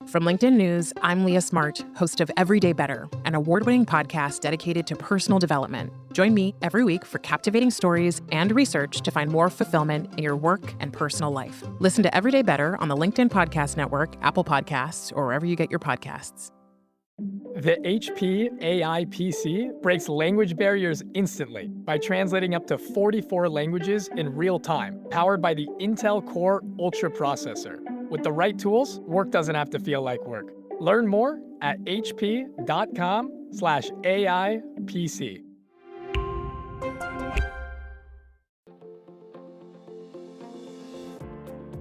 From LinkedIn News, I'm Leah Smart, host of Everyday Better, an award-winning podcast dedicated to personal development. Join me every week for captivating stories and research to find more fulfillment in your work and personal life. Listen to Everyday Better on the LinkedIn Podcast Network, Apple Podcasts, or wherever you get your podcasts. The HP AI PC breaks language barriers instantly by translating up to 44 languages in real time, powered by the Intel Core Ultra processor. With the right tools, work doesn't have to feel like work. Learn more at hp.com/AI PC.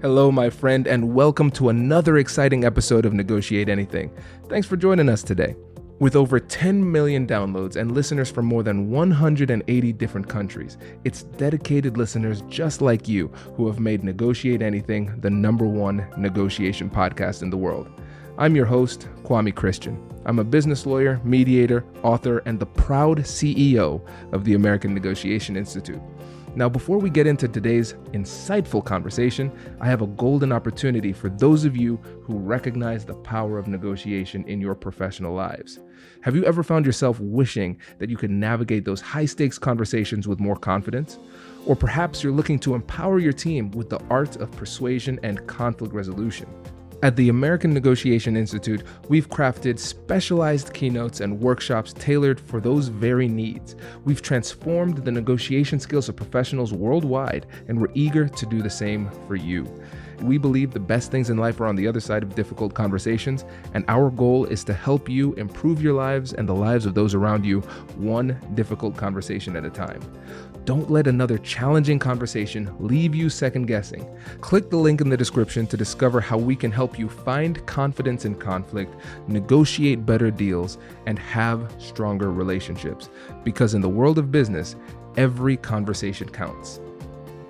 Hello, my friend, and welcome to another exciting episode of Negotiate Anything. Thanks for joining us today. With over 10 million downloads and listeners from more than 180 different countries, it's dedicated listeners just like you who have made Negotiate Anything the #1 negotiation podcast in the world. I'm your host, Kwame Christian. I'm a business lawyer, mediator, author, and the proud CEO of the American Negotiation Institute. Now, before we get into today's insightful conversation, I have a golden opportunity for those of you who recognize the power of negotiation in your professional lives. Have you ever found yourself wishing that you could navigate those high-stakes conversations with more confidence? Or perhaps you're looking to empower your team with the art of persuasion and conflict resolution. At the American Negotiation Institute, we've crafted specialized keynotes and workshops tailored for those very needs. We've transformed the negotiation skills of professionals worldwide, and we're eager to do the same for you. We believe the best things in life are on the other side of difficult conversations, and our goal is to help you improve your lives and the lives of those around you, one difficult conversation at a time. Don't let another challenging conversation leave you second guessing. Click the link in the description to discover how we can help you find confidence in conflict, negotiate better deals, and have stronger relationships. Because in the world of business, every conversation counts.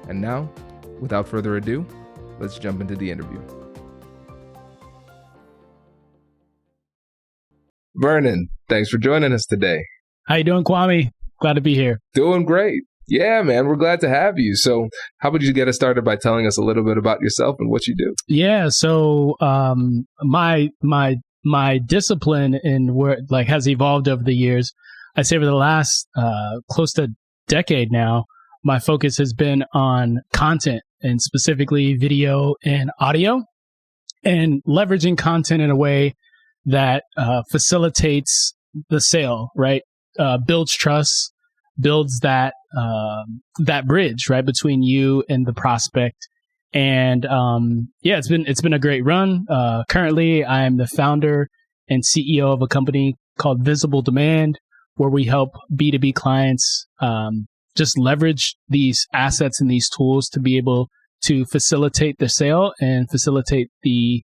And now, without further ado, let's jump into the interview. Vernon, thanks for joining us today. How you doing, Kwame? Glad to be here. Doing great. Yeah, man, we're glad to have you. So how about you get us started by telling us a little bit about yourself and what you do? Yeah, so my discipline in work has evolved over the years. I say over the last close to decade now, my focus has been on content and specifically video and audio, and leveraging content in a way that facilitates the sale, right? Builds trust, builds that bridge, right, between you and the prospect. And it's been a great run. Currently, I am the founder and CEO of a company called Visible Demand, where we help B2B clients just leverage these assets and these tools to be able to facilitate the sale and facilitate the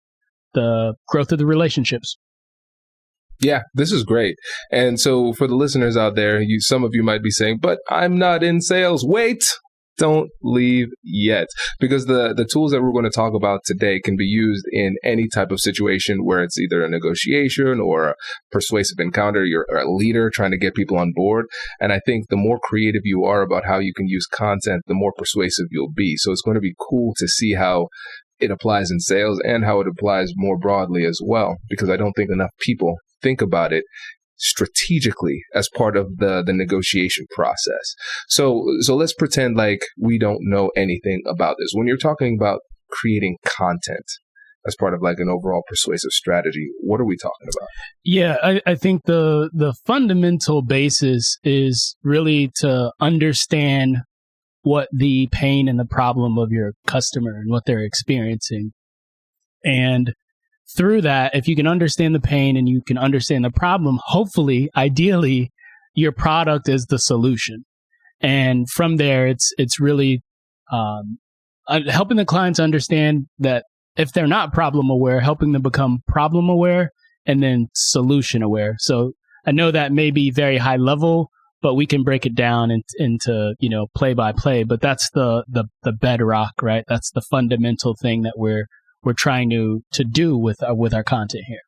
growth of the relationships. Yeah, this is great. And so for the listeners out there, some of you might be saying, but I'm not in sales. Wait, don't leave yet. Because the tools that we're going to talk about today can be used in any type of situation where it's either a negotiation or a persuasive encounter. You're a leader trying to get people on board. And I think the more creative you are about how you can use content, the more persuasive you'll be. So it's going to be cool to see how it applies in sales and how it applies more broadly as well, because I don't think enough people think about it strategically as part of the negotiation process. So let's pretend like we don't know anything about this. When you're talking about creating content as part of like an overall persuasive strategy, what are we talking about? Yeah, I think the fundamental basis is really to understand what the pain and the problem of your customer and what they're experiencing. And through that, if you can understand the pain and you can understand the problem, hopefully, ideally, your product is the solution. And from there, it's really helping the clients understand that if they're not problem aware, helping them become problem aware and then solution aware. So I know that may be very high level, but we can break it down into play by play. But that's the bedrock, right? That's the fundamental thing that we're trying to do with our content here.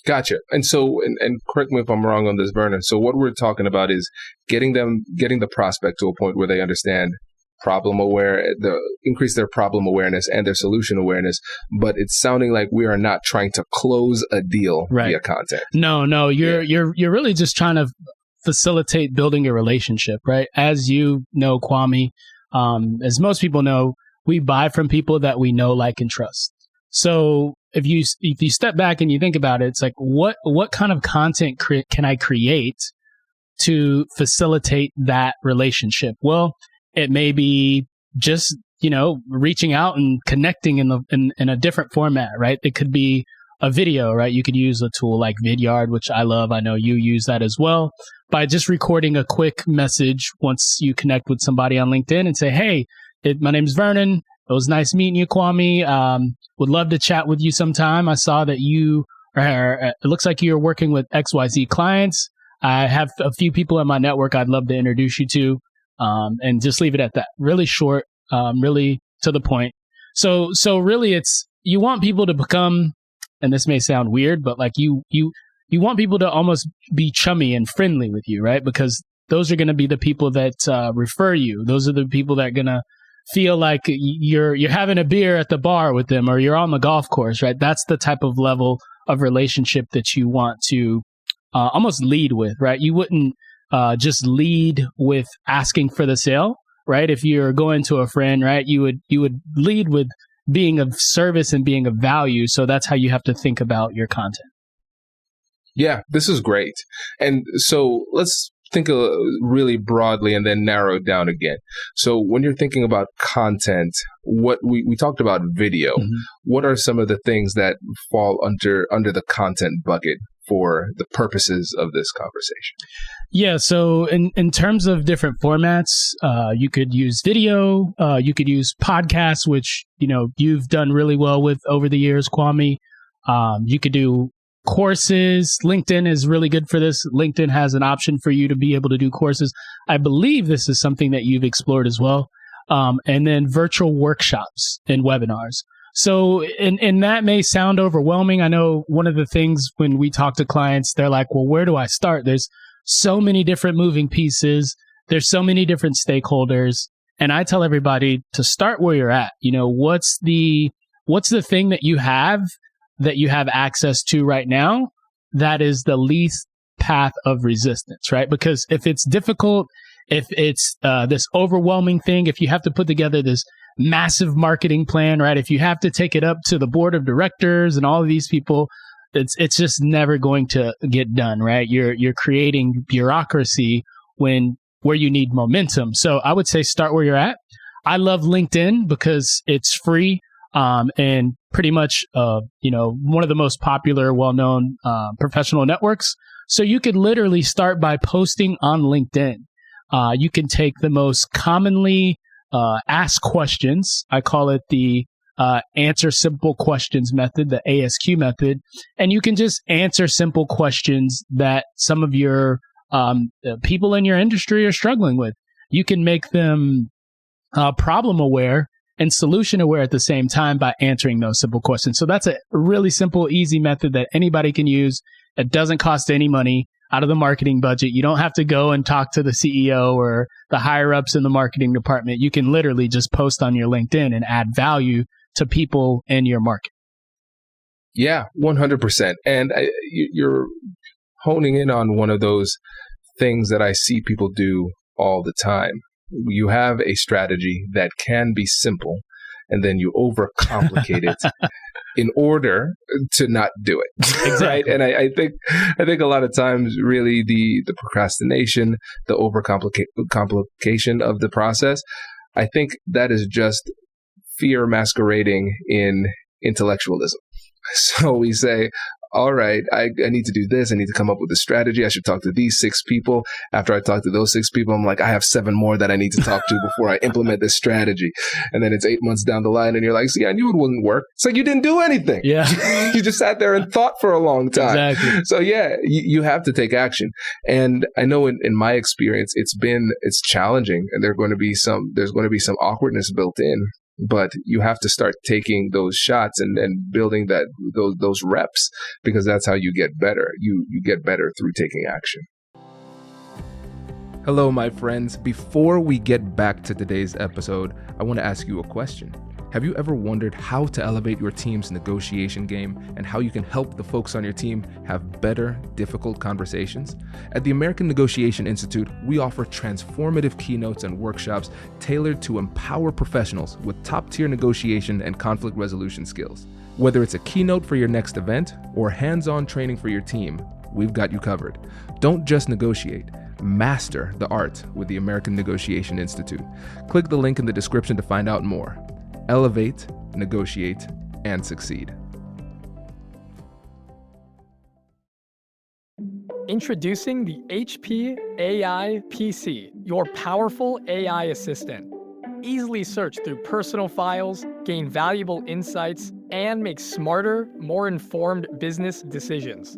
Gotcha. And so, and correct me if I'm wrong on this, Vernon. So what we're talking about is getting the prospect to a point where they understand problem increase their problem awareness and their solution awareness. But it's sounding like we are not trying to close a deal via content. No, you're really just trying to facilitate building a relationship, right? As you know, Kwame, as most people know, we buy from people that we know, like, and trust. So if you step back and you think about it, it's like, what kind of content can I create to facilitate that relationship? Well, it may be just, reaching out and connecting in a different format, right? It could be a video, right? You could use a tool like Vidyard, which I love. I know you use that as well, by just recording a quick message once you connect with somebody on LinkedIn and say, hey, my name's Vernon. It was nice meeting you, Kwame. Would love to chat with you sometime. I saw that it looks like you're working with XYZ clients. I have a few people in my network I'd love to introduce you to, and just leave it at that. Really short, really to the point. So really you want people to become, and this may sound weird, but like you want people to almost be chummy and friendly with you, right? Because those are going to be the people that refer you. Those are the people that are going to feel like you're having a beer at the bar with them, or you're on the golf course, right? That's the type of level of relationship that you want to almost lead with, right? You wouldn't just lead with asking for the sale, right? If you're going to a friend, right, you would lead with being of service and being of value. So that's how you have to think about your content. Yeah, this is great. And so let's think really broadly and then narrow it down again. So when you're thinking about content, what we talked about video, what are some of the things that fall under the content bucket for the purposes of this conversation? Yeah, so in terms of different formats, you could use video, you could use podcasts, which you've done really well with over the years, Kwame. You could do courses. LinkedIn is really good for this. LinkedIn has an option for you to be able to do courses. I believe this is something that you've explored as well. And then virtual workshops and webinars. So, and that may sound overwhelming. I know one of the things when we talk to clients, they're like, well, where do I start? There's so many different moving pieces. There's so many different stakeholders. And I tell everybody to start where you're at. What's the thing that you have access to right now that is the least path of resistance, right? Because if it's difficult, if it's this overwhelming thing, if you have to put together this massive marketing plan, right? If you have to take it up to the board of directors and all of these people, it's just never going to get done, right? You're creating bureaucracy where you need momentum. So I would say start where you're at. I love LinkedIn because it's free. And pretty much, one of the most popular, well-known, professional networks. So you could literally start by posting on LinkedIn. You can take the most commonly, asked questions. I call it the, answer simple questions method, the ASQ method. And you can just answer simple questions that some of your, people in your industry are struggling with. You can make them, problem aware and solution aware at the same time by answering those simple questions. So that's a really simple, easy method that anybody can use. It doesn't cost any money out of the marketing budget. You don't have to go and talk to the CEO or the higher ups in the marketing department. You can literally just post on your LinkedIn and add value to people in your market. Yeah, 100%. And you're honing in on one of those things that I see people do all the time. You have a strategy that can be simple, and then you overcomplicate it in order to not do it. Exactly. Right? And I think a lot of times, really, the procrastination, the overcomplication of the process, I think that is just fear masquerading in intellectualism. So we say, all right, I need to do this. I need to come up with a strategy. I should talk to these 6 people. After I talk to those 6 people, I'm like, I have 7 more that I need to talk to before I implement this strategy. And then it's 8 months down the line and you're like, see, I knew it wouldn't work. It's like you didn't do anything. Yeah. You just sat there and thought for a long time. Exactly. So yeah, you have to take action. And I know in my experience, it's challenging, and there's going to be some awkwardness built in. But you have to start taking those shots and building those reps, because that's how you get better. You get better through taking action. Hello, my friends. Before we get back to today's episode, I want to ask you a question. Have you ever wondered how to elevate your team's negotiation game and how you can help the folks on your team have better, difficult conversations? At the American Negotiation Institute, we offer transformative keynotes and workshops tailored to empower professionals with top-tier negotiation and conflict resolution skills. Whether it's a keynote for your next event or hands-on training for your team, we've got you covered. Don't just negotiate. Master the art with the American Negotiation Institute. Click the link in the description to find out more. Elevate, negotiate, and succeed. Introducing the HP AI PC, your powerful AI assistant. Easily search through personal files, gain valuable insights, and make smarter, more informed business decisions.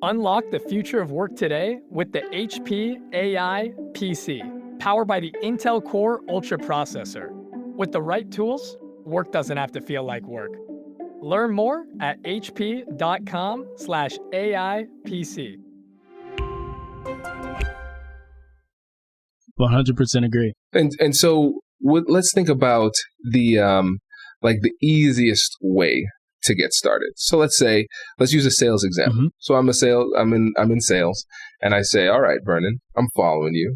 Unlock the future of work today with the HP AI PC, powered by the Intel Core Ultra processor. With the right tools, work doesn't have to feel like work. Learn more at hp.com/AIPC. 100% agree. And so let's think about the the easiest way to get started. So let's use a sales example. Mm-hmm. So I'm in sales, and I say, all right, Vernon, I'm following you.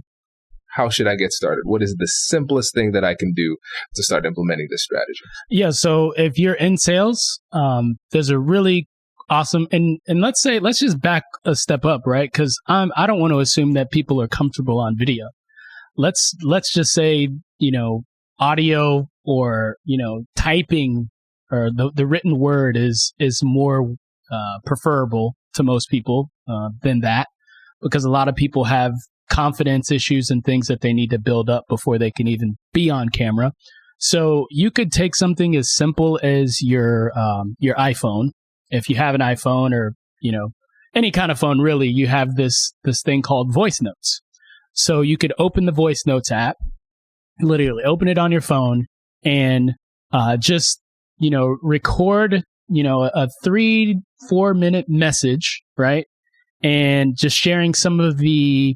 How should I get started? What is the simplest thing that I can do to start implementing this strategy? Yeah. So if you're in sales, there's a really awesome, and let's just back a step up, right? Because I don't want to assume that people are comfortable on video. Let's just say, audio or, typing or the written word is more preferable to most people than that, because a lot of people have confidence issues and things that they need to build up before they can even be on camera. So you could take something as simple as your iPhone. If you have an iPhone or, any kind of phone, really, you have this thing called voice notes. So you could open the voice notes app, literally open it on your phone and just, record, a 3-4 minute message, right? And just sharing some of the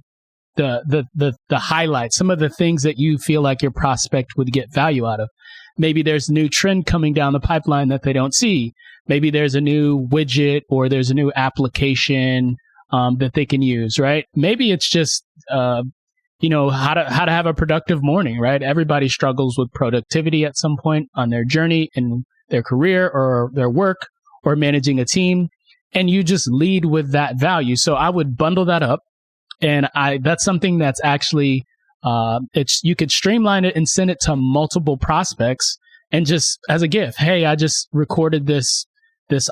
highlights, some of the things that you feel like your prospect would get value out of. Maybe there's a new trend coming down the pipeline that they don't see. Maybe there's a new widget or there's a new application that they can use, right? Maybe it's just, how to have a productive morning, right? Everybody struggles with productivity at some point on their journey in their career or their work or managing a team. And you just lead with that value. So I would bundle that up. And that's something that's actually, you could streamline it and send it to multiple prospects and just as a gift. Hey, I just recorded this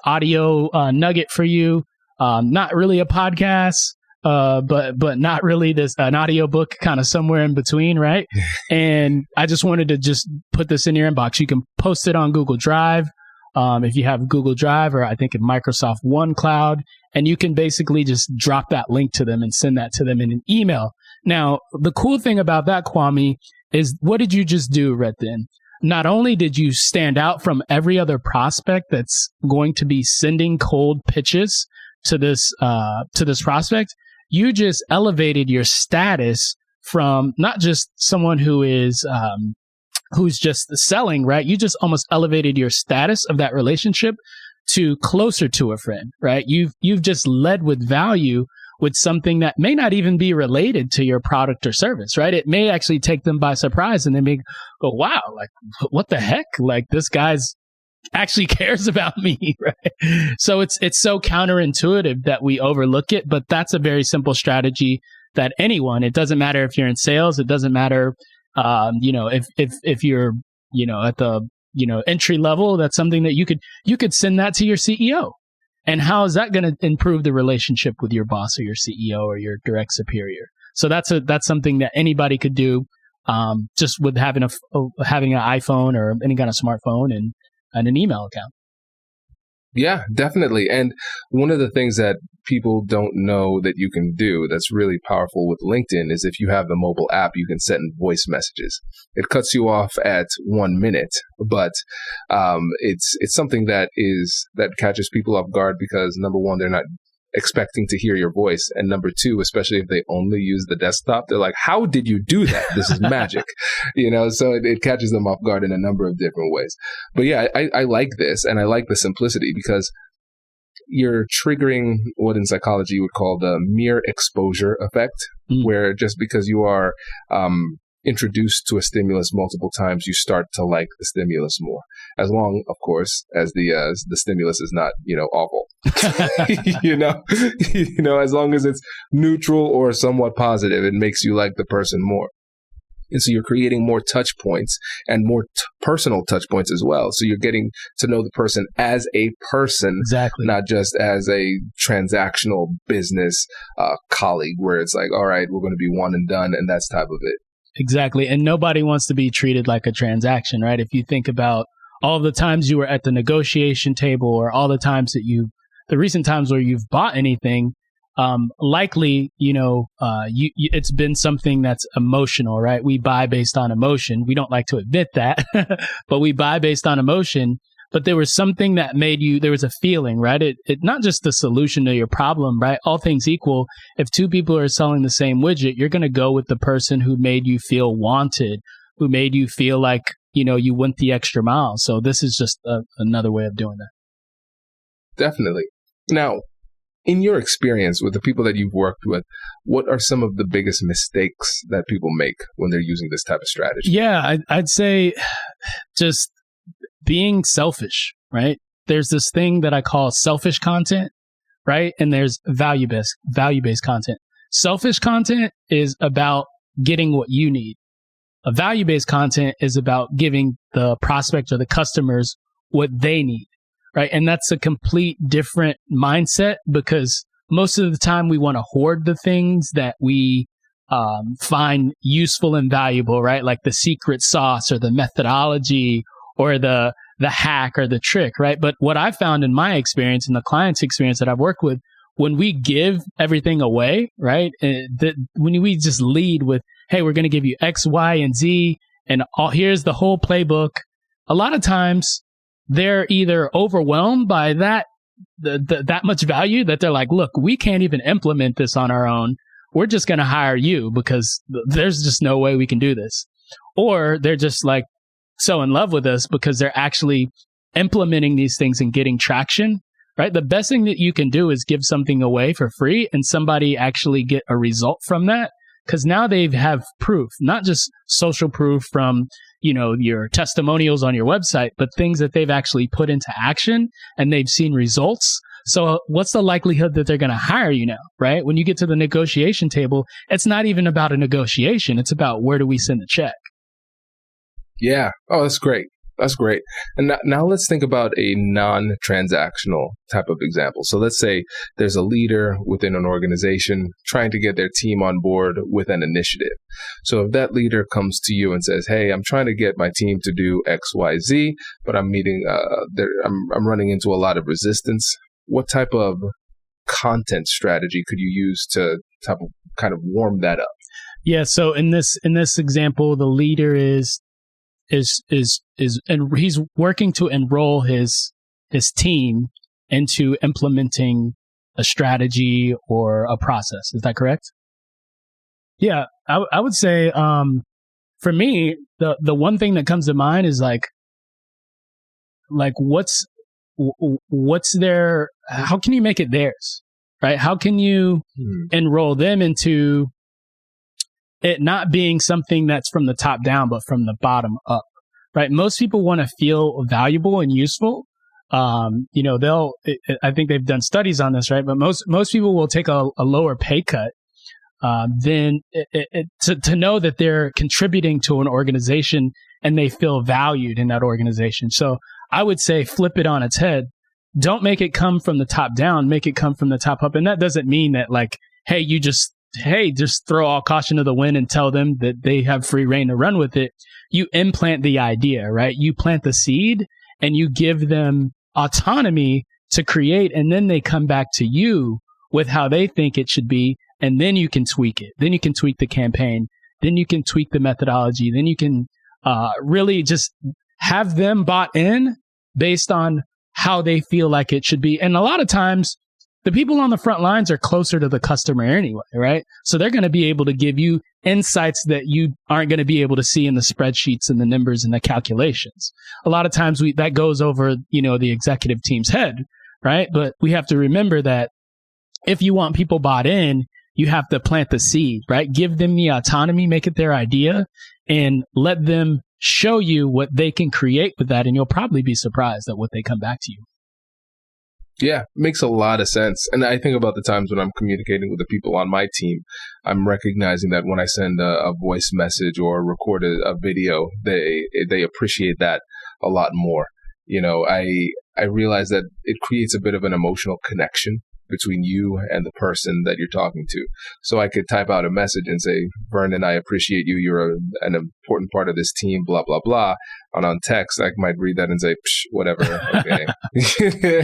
audio nugget for you. Not really a podcast, but not really an audio book, kind of somewhere in between, right? And I just wanted to just put this in your inbox. You can post it on Google Drive. If you have Google Drive or I think in Microsoft OneCloud, and you can basically just drop that link to them and send that to them in an email. Now, the cool thing about that, Kwame, is what did you just do right then? Not only did you stand out from every other prospect that's going to be sending cold pitches to this prospect, you just elevated your status from not just someone who's just selling, right? You just almost elevated your status of that relationship to closer to a friend, right? You've just led with value with something that may not even be related to your product or service, right? It may actually take them by surprise and they may go, wow, like, what the heck? Like, this guy's actually cares about me, right? So it's so counterintuitive that we overlook it, but that's a very simple strategy that anyone, it doesn't matter if you're in sales, it doesn't matter if you're, at the, entry level, that's something that you could send that to your CEO. And how is that going to improve the relationship with your boss or your CEO or your direct superior? So that's something that anybody could do, just with having an iPhone or any kind of smartphone and an email account. Yeah, definitely. And one of the things that people don't know that you can do that's really powerful with LinkedIn is if you have the mobile app, you can send voice messages. It cuts you off at 1 minute, but it's something that catches people off guard because, number one, they're not expecting to hear your voice. And number two, especially if they only use the desktop, they're like, how did you do that? This is magic. So it catches them off guard in a number of different ways. But yeah, I like this, and I like the simplicity, because you're triggering what in psychology you would call the mere exposure effect, where just because you are introduced to a stimulus multiple times, you start to like the stimulus more. As long, of course, as the stimulus is not, awful. As long as it's neutral or somewhat positive, it makes you like the person more. And so you're creating more touch points and more personal touch points as well. So you're getting to know the person as a person, exactly, not just as a transactional business colleague where it's like, all right, we're going to be one and done, and that's type of it. Exactly. And nobody wants to be treated like a transaction, right? If you think about all the times you were at the negotiation table, or all the times that the recent times where you've bought anything, likely, it's been something that's emotional, right? We buy based on emotion. We don't like to admit that, but we buy based on emotion. But there was something that there was a feeling, right? It not just the solution to your problem, right? All things equal, if two people are selling the same widget, you're going to go with the person who made you feel wanted, who made you feel like, you went the extra mile. So this is just another way of doing that. Definitely. Now, in your experience with the people that you've worked with, what are some of the biggest mistakes that people make when they're using this type of strategy? Yeah, I'd say just being selfish, right? There's this thing that I call selfish content, right? And there's value-based content. Selfish content is about getting what you need. A value-based content is about giving the prospect or the customers what they need, right? And that's a complete different mindset, because most of the time we want to hoard the things that we find useful and valuable, right? Like the secret sauce or the methodology or the hack or the trick, right? But what I found in my experience and the client's experience that I've worked with, when we give everything away, right? When we just lead with, hey, we're going to give you X, Y, and Z, and here's the whole playbook. A lot of times they're either overwhelmed by that much value that they're like, look, we can't even implement this on our own. We're just going to hire you because there's just no way we can do this. Or they're just like, so in love with us because they're actually implementing these things and getting traction, right? The best thing that you can do is give something away for free and somebody actually get a result from that, because now they have proof, not just social proof from, your testimonials on your website, but things that they've actually put into action and they've seen results. So what's the likelihood that they're going to hire you now, right? When you get to the negotiation table, it's not even about a negotiation. It's about, where do we send the check? Yeah. Oh, that's great. That's great. And now let's think about a non-transactional type of example. So let's say there's a leader within an organization trying to get their team on board with an initiative. So if that leader comes to you and says, hey, I'm trying to get my team to do X, Y, Z, but I'm running into a lot of resistance. What type of content strategy could you use to kind of warm that up? Yeah. So in this example, the leader is and he's working to enroll his team into implementing a strategy or a process. Is that correct? Yeah, I would say for me, the one thing that comes to mind is like what's their, how can you make it theirs, right? How can you enroll them into it not being something that's from the top down, but from the bottom up, right? Most people want to feel valuable and useful. I think they've done studies on this, right? But most people will take a lower pay cut than to know that they're contributing to an organization and they feel valued in that organization. So I would say flip it on its head. Don't make it come from the top down, make it come from the top up. And that doesn't mean that like, just throw all caution to the wind and tell them that they have free reign to run with it. You implant the idea, right? You plant the seed and you give them autonomy to create, and then they come back to you with how they think it should be, and then you can tweak it. Then you can tweak the campaign. Then you can tweak the methodology. Then you can really just have them bought in based on how they feel like it should be. And a lot of times, the people on the front lines are closer to the customer anyway, right? So they're going to be able to give you insights that you aren't going to be able to see in the spreadsheets and the numbers and the calculations. A lot of times that goes over, the executive team's head, right? But we have to remember that if you want people bought in, you have to plant the seed, right? Give them the autonomy, make it their idea, and let them show you what they can create with that. And you'll probably be surprised at what they come back to you. Yeah, makes a lot of sense. And I think about the times when I'm communicating with the people on my team, I'm recognizing that when I send a voice message or record a video, they appreciate that a lot more. I realize that it creates a bit of an emotional connection between you and the person that you're talking to. So I could type out a message and say, Vernon, I appreciate you. You're an important part of this team, blah, blah, blah. And on text, I might read that and say, whatever. Okay.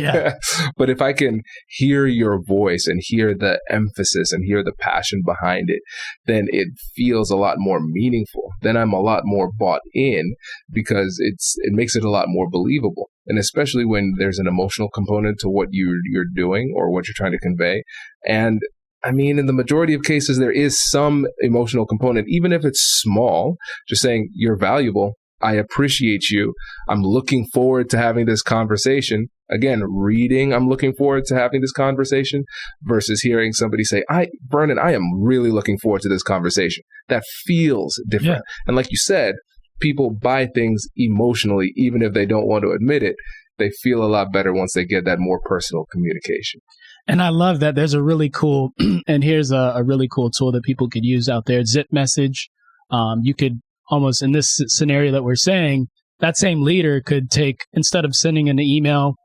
Yeah. But if I can hear your voice and hear the emphasis and hear the passion behind it, then it feels a lot more meaningful. Then I'm a lot more bought in because it makes it a lot more believable. And especially when there's an emotional component to what you're doing or what you're trying to convey. And I mean, in the majority of cases, there is some emotional component, even if it's small, just saying you're valuable. I appreciate you. I'm looking forward to having this conversation. Again, reading, I'm looking forward to having this conversation versus hearing somebody say, Vernon, I am really looking forward to this conversation. That feels different. Yeah. And like you said, people buy things emotionally, even if they don't want to admit it. They feel a lot better once they get that more personal communication. And I love that. There's a really cool, and here's a really cool tool that people could use out there, Zip Message. You could almost, in this scenario that we're saying, that same leader could take, instead of sending an email,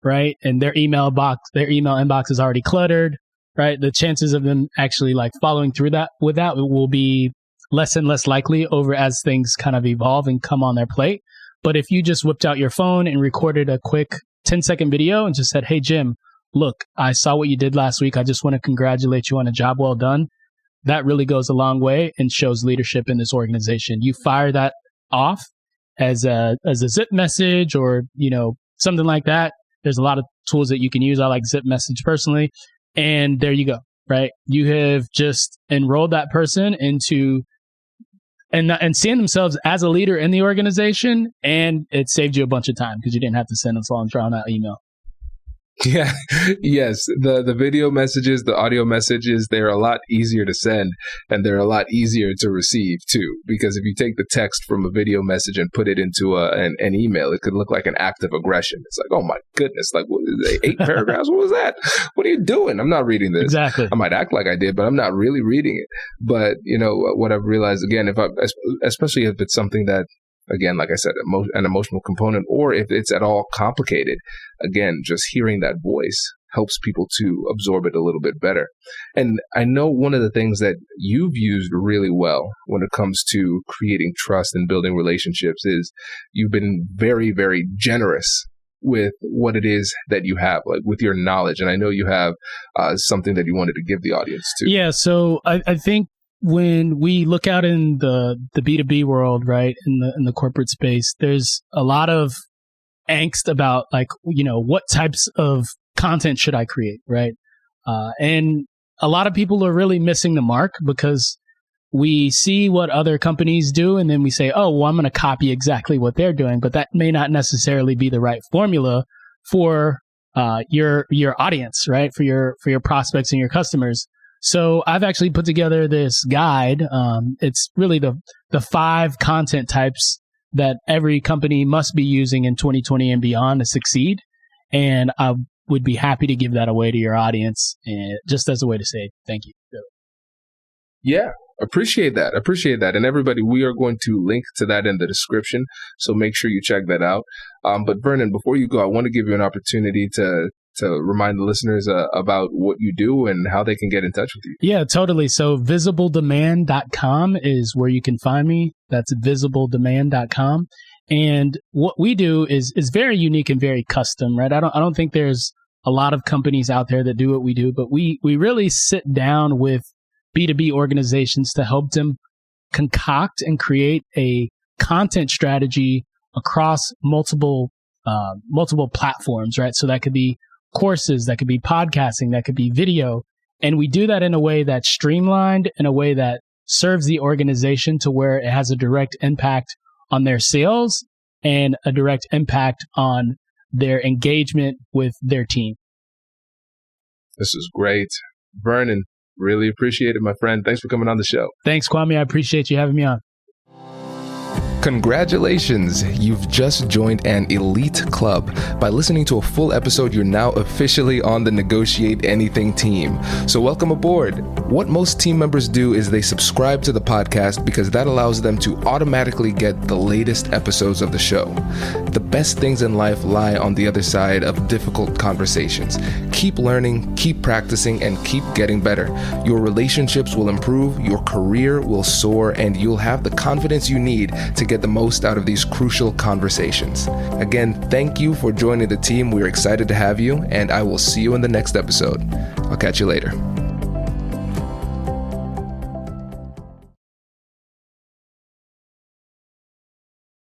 right, and their email inbox is already cluttered, right, the chances of them actually following through with that will be less and less likely over as things kind of evolve and come on their plate. But if you just whipped out your phone and recorded a quick 10-second video and just said, hey, Jim, look, I saw what you did last week. I just want to congratulate you on a job well done. That really goes a long way and shows leadership in this organization. You fire that off as a zip message or, something like that. There's a lot of tools that you can use. I like Zip Message personally. And there you go, right? You have just enrolled that person into and seeing themselves as a leader in the organization, and it saved you a bunch of time because you didn't have to send this long drawn out email. Yeah. Yes. The video messages, the audio messages, they're a lot easier to send and they're a lot easier to receive too. Because if you take the text from a video message and put it into an email, it could look like an act of aggression. It's like, oh my goodness, what, 8 paragraphs? What was that? What are you doing? I'm not reading this. Exactly. I might act like I did, but I'm not really reading it. But what I've realized again, especially if it's something that, again, like I said, an emotional component, or if it's at all complicated, again, just hearing that voice helps people to absorb it a little bit better. And I know one of the things that you've used really well when it comes to creating trust and building relationships is you've been very, very generous with what it is that you have, with your knowledge. And I know you have something that you wanted to give the audience too. Yeah. So I think when we look out in the B2B world, right, in the corporate space, there's a lot of angst about what types of content should I create, right? And a lot of people are really missing the mark because we see what other companies do and then we say, oh, well, I'm going to copy exactly what they're doing, but that may not necessarily be the right formula for your audience, right? For your prospects and your customers. So I've actually put together this guide. It's really the 5 content types that every company must be using in 2020 and beyond to succeed. And I would be happy to give that away to your audience, and just as a way to say thank you. Yeah, appreciate that. And everybody, we are going to link to that in the description. So make sure you check that out. But Vernon, before you go, I want to give you an opportunity to remind the listeners about what you do and how they can get in touch with you. Yeah, totally. So visibledemand.com is where you can find me. That's visibledemand.com. And what we do is very unique and very custom, right? I don't think there's a lot of companies out there that do what we do, but we really sit down with B2B organizations to help them concoct and create a content strategy across multiple platforms, right? So that could be courses, that could be podcasting, that could be video. And we do that in a way that's streamlined, in a way that serves the organization to where it has a direct impact on their sales and a direct impact on their engagement with their team. This is great. Vernon, really appreciate it, my friend. Thanks for coming on the show. Thanks, Kwame. I appreciate you having me on. Congratulations! You've just joined an elite club. By listening to a full episode, you're now officially on the Negotiate Anything team. So welcome aboard. What most team members do is they subscribe to the podcast because that allows them to automatically get the latest episodes of the show. The best things in life lie on the other side of difficult conversations. Keep learning, keep practicing, and keep getting better. Your relationships will improve, your career will soar, and you'll have the confidence you need to get the most out of these crucial conversations. Again, thank you for joining the team. We're excited to have you, and I will see you in the next episode. I'll catch you later.